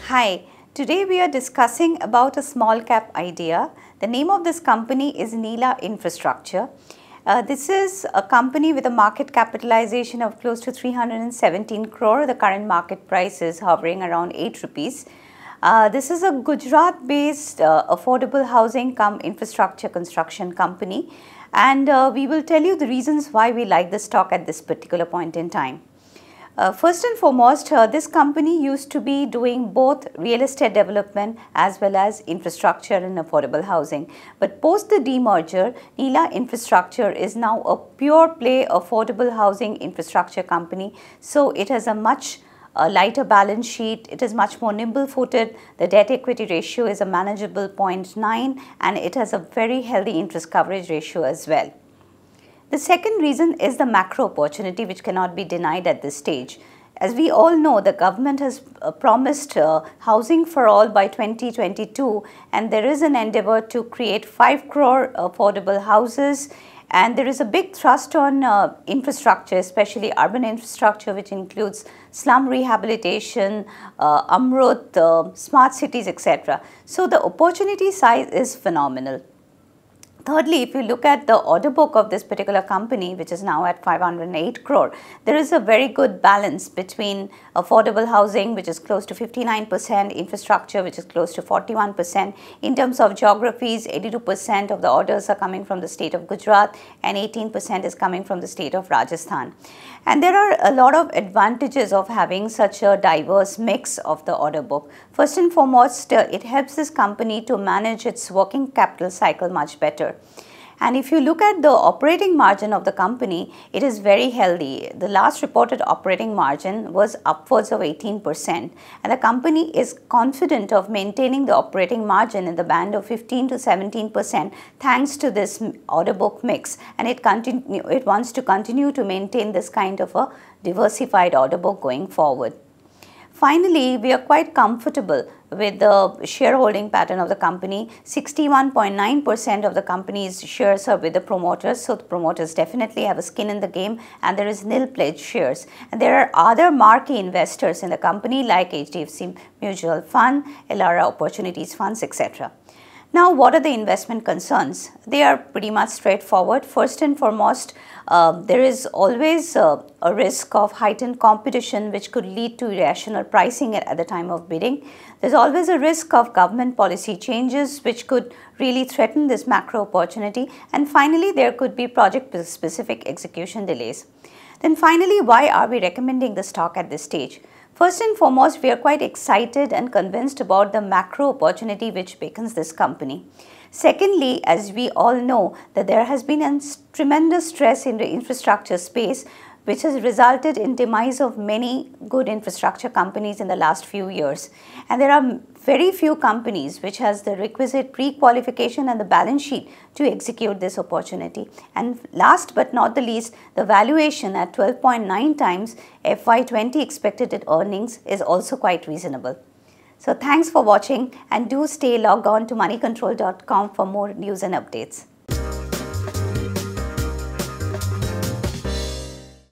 Hi, today we are discussing about a small cap idea. The name of this company is Nila Infrastructure. This is a company with a market capitalization of close to 317 crore. The current market price is hovering around 8 rupees. This is a Gujarat based affordable housing cum infrastructure construction company, and we will tell you the reasons why we like this stock at this particular point in time. First and foremost, this company used to be doing both real estate development as well as infrastructure and affordable housing. But post the demerger, Nila Infrastructure is now a pure play affordable housing infrastructure company. So it has a much lighter balance sheet, it is much more nimble footed, the debt equity ratio is a manageable 0.9 and it has a very healthy interest coverage ratio as well. The second reason is the macro opportunity, which cannot be denied at this stage. As we all know, the government has promised housing for all by 2022, and there is an endeavor to create 5 crore affordable houses, and there is a big thrust on infrastructure, especially urban infrastructure, which includes slum rehabilitation, Amrut, smart cities, etc. So the opportunity size is phenomenal. Thirdly, if you look at the order book of this particular company, which is now at 508 crore, there is a very good balance between affordable housing, which is close to 59%, infrastructure, which is close to 41%. In terms of geographies, 82% of the orders are coming from the state of Gujarat and 18% is coming from the state of Rajasthan. And there are a lot of advantages of having such a diverse mix of the order book. First and foremost, it helps this company to manage its working capital cycle much better. And if you look at the operating margin of the company, it is very healthy. The last reported operating margin was upwards of 18%, and the company is confident of maintaining the operating margin in the band of 15 to 17% thanks to this order book mix, and it wants to continue to maintain this kind of a diversified order book going forward. Finally, we are quite comfortable with the shareholding pattern of the company. 61.9% of the company's shares are with the promoters, so the promoters definitely have a skin in the game, and there is nil pledge shares. And there are other marquee investors in the company like HDFC Mutual Fund, Elara Opportunities Funds, etc. Now, what are the investment concerns? They are pretty much straightforward. First and foremost, there is always a risk of heightened competition which could lead to irrational pricing at the time of bidding. There is always a risk of government policy changes which could really threaten this macro opportunity. And finally, there could be project-specific execution delays. Then finally, why are we recommending the stock at this stage? First and foremost, we are quite excited and convinced about the macro opportunity which beckons this company. Secondly, as we all know, that there has been a tremendous stress in the infrastructure space, which has resulted in demise of many good infrastructure companies in the last few years. And there are very few companies which has the requisite pre-qualification and the balance sheet to execute this opportunity. And last but not the least, the valuation at 12.9 times FY20 expected earnings is also quite reasonable. So thanks for watching, and do stay logged on to moneycontrol.com for more news and updates.